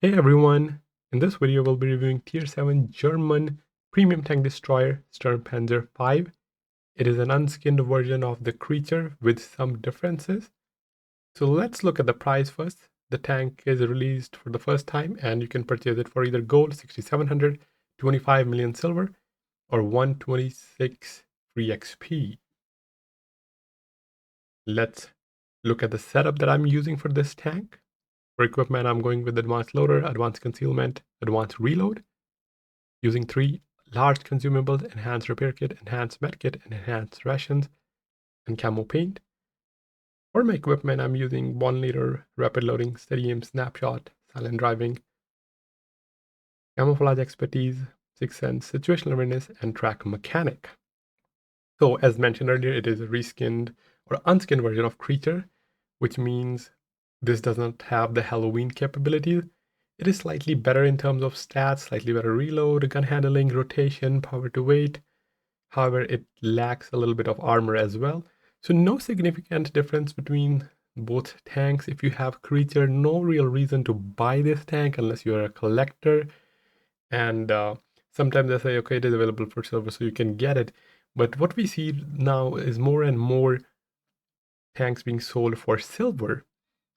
Hey everyone! In this video we'll be reviewing Tier 7 German premium tank destroyer SturmPanzer 5. It is an unskinned version of the creature with some differences. So let's look at the price first. The tank is released for the first time and you can purchase it for either gold 6700, 25 million silver, or 126 free XP. Let's look at the setup that I'm using for this tank. For equipment, I'm going with Advanced Loader, Advanced Concealment, Advanced Reload, using 3 large consumables: Enhanced Repair Kit, Enhanced Med Kit, and Enhanced Rations, and Camo Paint. For my equipment, I'm using 1 liter Rapid Loading, Steady Aim, Snapshot, Silent Driving, Camouflage Expertise, 6 Sense, Situational Awareness, and Track Mechanic. So, as mentioned earlier, it is a reskinned or unskinned version of Creature, which means this does not have the Halloween capabilities. It is slightly better in terms of stats, slightly better reload, gun handling, rotation, power to weight. However, it lacks a little bit of armor as well. So no significant difference between both tanks. If you have Creature, no real reason to buy this tank unless you're a collector. And sometimes they say, okay, it is available for silver, so you can get it. But what we see now is more and more tanks being sold for silver.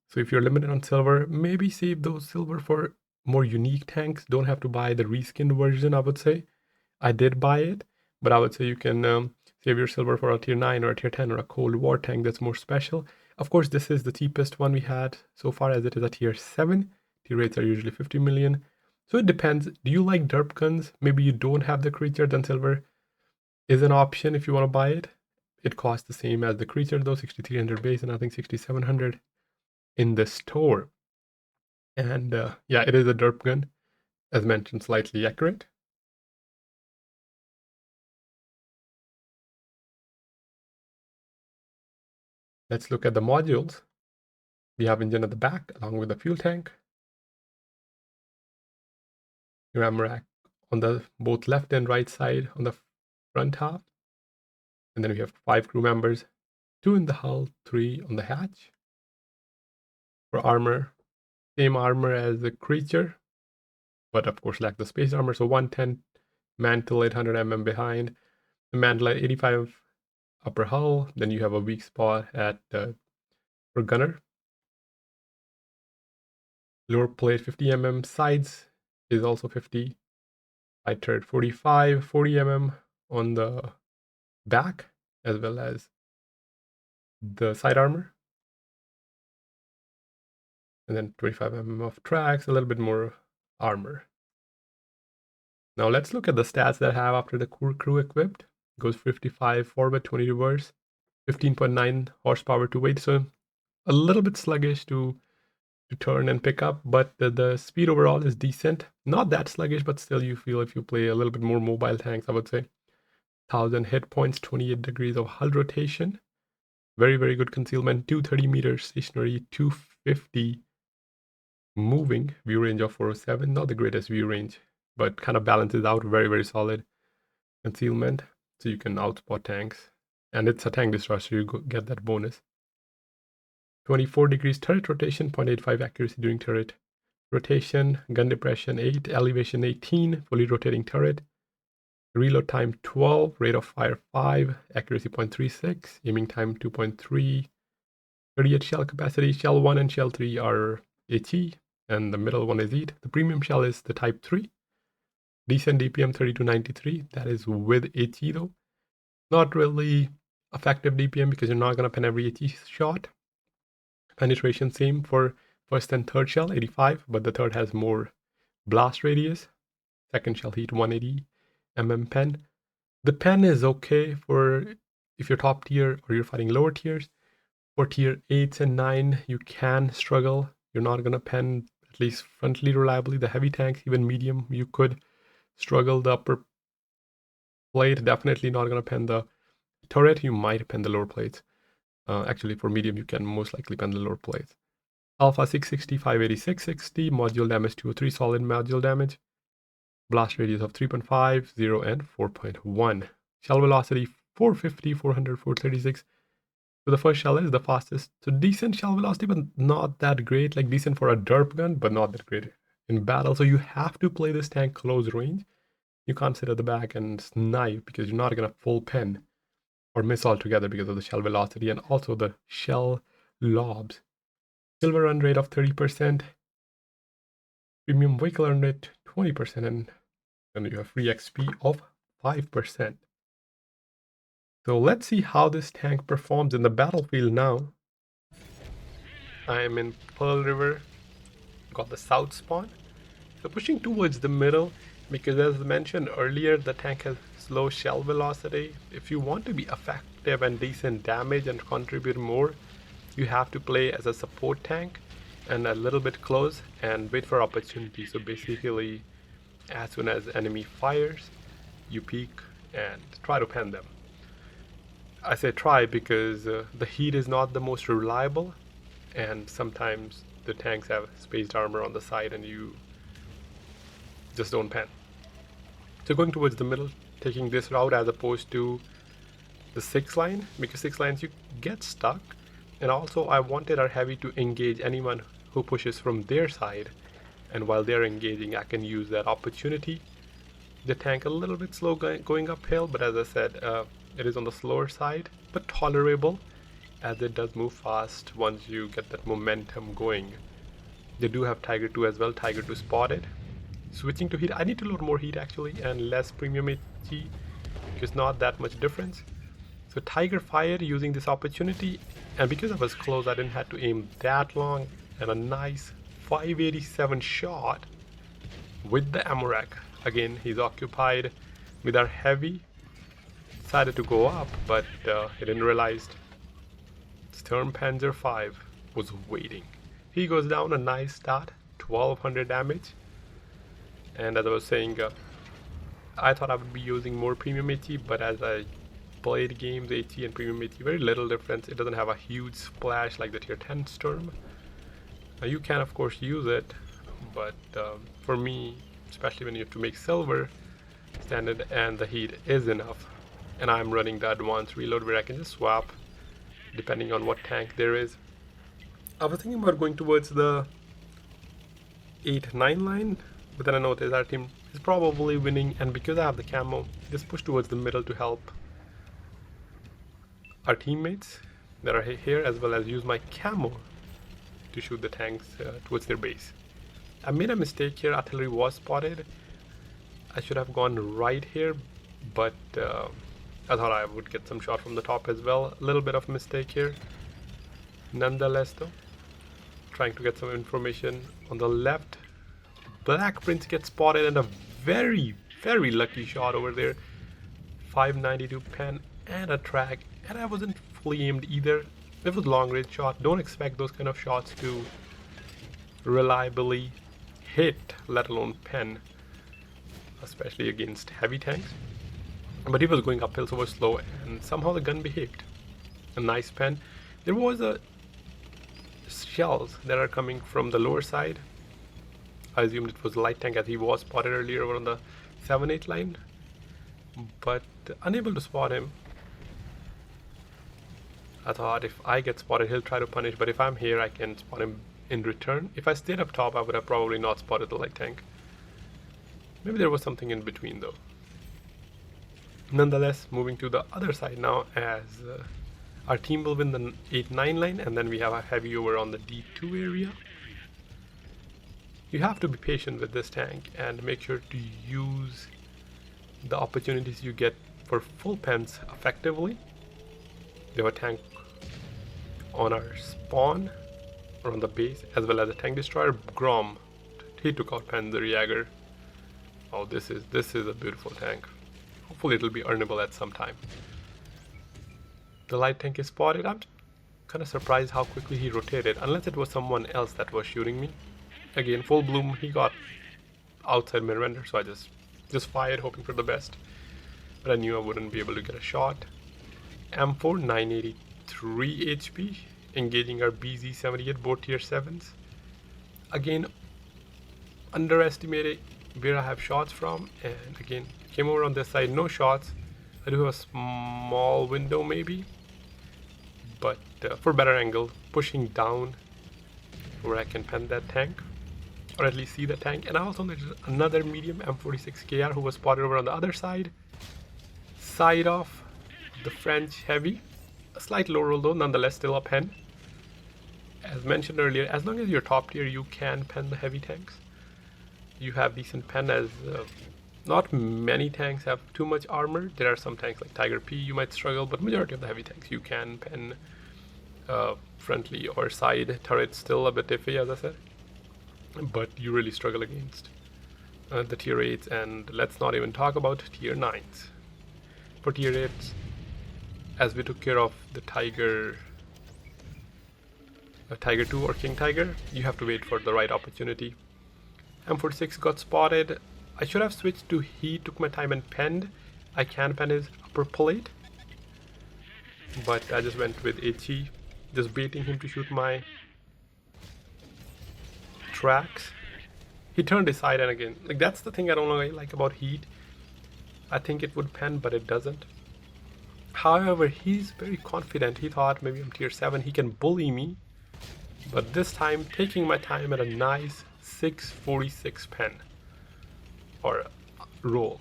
So if you're limited on silver, maybe save those silver for more unique tanks. Don't have to buy the reskinned version, I would say. I did buy it, but I would say you can save your silver for a tier 9 or a tier 10 or a Cold War tank that's more special. Of course, this is the cheapest one we had so far, as it is a tier 7. Tier rates are usually 50 million. So it depends. Do you like derp guns? Maybe you don't have the creature, then silver is an option if you want to buy it. It costs the same as the creature though, 6300 base and I think 6700 in the store. And yeah, it is a derp gun, as mentioned, slightly accurate. Let's look at the modules. We have engine at the back along with the fuel tank. Your ammo rack on the both left and right side on the front half. And then we have 5 crew members, 2 in the hull, 3 on the hatch. For armor, same armor as the creature, but of course lack the space armor. So 110 mantle, 800 mm behind. The mantle at 85 upper hull. Then you have a weak spot at for gunner. Lower plate 50 mm, sides is also 50. Side turret 45, 40 mm on the back, as well as the side armor. And then 25 mm of tracks, a little bit more armor. Now let's look at the stats that I have after the crew equipped. Goes 55 forward, 20 reverse, 15.9 horsepower to weight. So a little bit sluggish to turn and pick up, but the speed overall is decent. Not that sluggish, but still you feel if you play a little bit more mobile tanks, I would say. 1000 hit points, 28 degrees of hull rotation. Very, very good concealment. 230 meters stationary, 250 moving. View range of 407. Not the greatest view range, but kind of balances out. Very, very solid concealment. So you can outspot tanks. And it's a tank destroyer, so you get that bonus. 24 degrees turret rotation, 0.85 accuracy during turret rotation, gun depression 8, elevation 18, fully rotating turret, reload time 12, rate of fire 5, accuracy 0.36, aiming time 2.3, 38 shell capacity. Shell 1 and shell 3 are HE, and the middle one is EAT. The premium shell is the type 3. Decent DPM 3293, that is with HE though. Not really effective DPM because you're not going to pen every HE shot. Penetration same for first and third shell, 85, but the third has more blast radius. Second shell heat 180 mm pen. The pen is okay for if you're top tier or you're fighting lower tiers. For tier 8s and 9, you can struggle. You're not going to pen at least frontally reliably. The heavy tanks, even medium, you could struggle. The upper plate, definitely not going to pen the turret. You might pen the lower plates. Actually, for medium, you can most likely pen the lower plates. Alpha 660, 580, 660. Module damage 203, solid module damage. Blast radius of 3.5, 0, and 4.1. Shell velocity 450, 400, 436. So the first shell is the fastest. So decent shell velocity, but not that great. Like decent for a derp gun, but not that great in battle. So you have to play this tank close range. You can't sit at the back and snipe because you're not going to full pen or miss altogether because of the shell velocity and also the shell lobs. Silver run rate of 30%, premium vehicle run rate 20%, and then you have free XP of 5%. So let's see how this tank performs in the battlefield now. I am in Pearl River, got the south spawn. So pushing towards the middle because as mentioned earlier, the tank has slow shell velocity. If you want to be effective and decent damage and contribute more, you have to play as a support tank and a little bit close and wait for opportunity. So basically, as soon as enemy fires, you peek and try to pen them. I say try because the heat is not the most reliable, and sometimes the tanks have spaced armor on the side and you just don't pen. So going towards the middle, taking this route as opposed to the 6 line, because 6 lines you get stuck. And also I wanted our heavy to engage anyone who pushes from their side, and while they're engaging I can use that opportunity. The tank a little bit slow going uphill, but as I said, it is on the slower side but tolerable as it does move fast once you get that momentum going. They do have Tiger 2 as well, Tiger 2 spotted. Switching to heat, I need to load more heat actually and less premium HG because not that much difference. So Tiger fired using this opportunity, and because I was close I didn't have to aim that long, and a nice 587 shot with the ammo rack. Again, he's occupied with our heavy. Decided to go up, but he didn't realize SturmPanzer 5 was waiting. He goes down, a nice start, 1200 damage. And as I was saying, I thought I would be using more premium AT, but as I played games, AT and premium AT, very little difference. It doesn't have a huge splash like the tier 10 Sturm. Now you can of course use it, but for me, especially when you have to make silver, standard and the heat is enough. And I'm running the advanced reload where I can just swap depending on what tank there is. I was thinking about going towards the 8-9 line, but then I noticed our team is probably winning, and because I have the camo, just push towards the middle to help our teammates that are here, as well as use my camo to shoot the tanks towards their base. I made a mistake here, artillery was spotted. I should have gone right here, but I thought I would get some shot from the top as well. A little bit of mistake here. Nonetheless though, trying to get some information on the left. Black Prince gets spotted and a very, very lucky shot over there. 592 pen and a track, and I wasn't fully aimed either. It was long range shot. Don't expect those kind of shots to reliably hit, let alone pen, especially against heavy tanks. But he was going uphill so slow, and somehow the gun behaved. A nice pen. There was a shells that are coming from the lower side. I assumed it was light tank as he was spotted earlier over on the 7-8 line, but unable to spot him. I thought if I get spotted he'll try to punish, but if I'm here I can spot him in return. If I stayed up top I would have probably not spotted the light tank. Maybe there was something in between though. Nonetheless, moving to the other side now, as our team will win the 8-9 line, and then we have a heavy over on the D2 area. You have to be patient with this tank and make sure to use the opportunities you get for full pens effectively. We have a tank on our spawn or on the base, as well as a tank destroyer. Grom, he took out Panzer Jäger. Oh, this is a beautiful tank. Hopefully it'll be earnable at some time. The light tank is spotted. I'm kind of surprised how quickly he rotated, unless it was someone else that was shooting me. Again, full bloom, he got outside mid render, so I just fired hoping for the best. But I knew I wouldn't be able to get a shot. M4 983 HP, engaging our BZ78, both tier 7s. Again, underestimated where I have shots from, and again, came over on this side, no shots. I do have a small window maybe, but for better angle, pushing down where I can pen that tank. or at least see the tank. And I also noticed another medium M46KR who was spotted over on the other side of the French heavy. A slight low roll though, nonetheless still a pen. As mentioned earlier, as long as you're top tier, you can pen the heavy tanks. You have decent pen, as not many tanks have too much armor. There are some tanks like Tiger P you might struggle, but majority of the heavy tanks you can pen frontally or side turrets. Still a bit iffy, as I said, but you really struggle against the tier 8s, and let's not even talk about tier 9s. For tier 8s, as we took care of the Tiger 2 or King Tiger, you have to wait for the right opportunity. M46 got spotted. I should have switched to Heat, took my time and penned. I can pen his upper plate, but I just went with HE, just baiting him to shoot my tracks. He turned his side, and again, like, that's the thing I don't really like about Heat. I think it would pen, but it doesn't. However, he's very confident. He thought maybe I'm tier 7, he can bully me, but this time taking my time at a nice 646 pen or roll.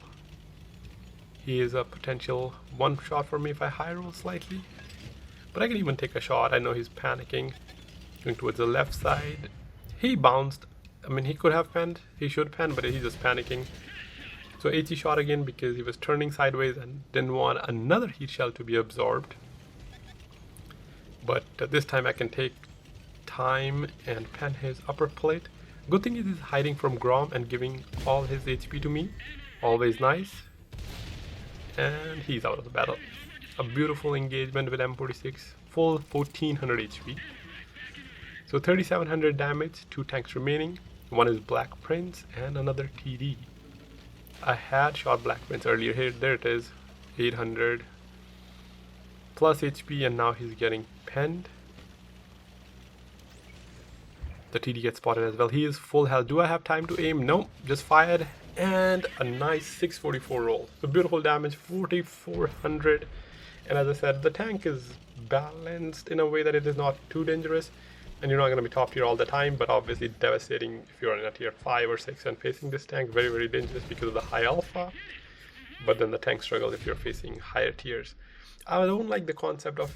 He is a potential one shot for me if I high roll slightly, but I can even take a shot. I know he's panicking, going towards the left side. He bounced. I mean, he could have penned, he should pen, but he's just panicking. So HE shot again because he was turning sideways and didn't want another heat shell to be absorbed. But this time I can take time and pen his upper plate. Good thing is he's hiding from Grom and giving all his HP to me. Always nice. And he's out of the battle. A beautiful engagement with M46, full 1400 HP. So 3700 damage, 2 tanks remaining. One is Black Prince and another TD. I had shot Black Prince earlier. Here, there it is, 800 plus HP, and now he's getting penned. The TD gets spotted as well. He is full health. Do I have time to aim? No, just fired, and a nice 644 roll. So beautiful damage, 4400. And as I said, the tank is balanced in a way that it is not too dangerous, and you're not going to be top tier all the time, but obviously devastating if you're in a tier 5 or 6 and facing this tank. Very, very dangerous because of the high alpha, but then the tank struggle if you're facing higher tiers. I don't like the concept of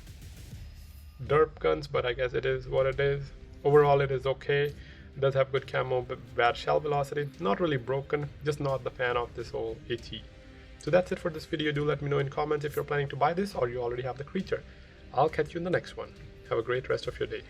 derp guns, but I guess it is what it is. Overall it is okay. It does have good camo, but bad shell velocity. Not really broken, just not the fan of this whole HE. So that's it for this video. Do let me know in comments if you're planning to buy this or you already have the creature. I'll catch you in the next one. Have a great rest of your day.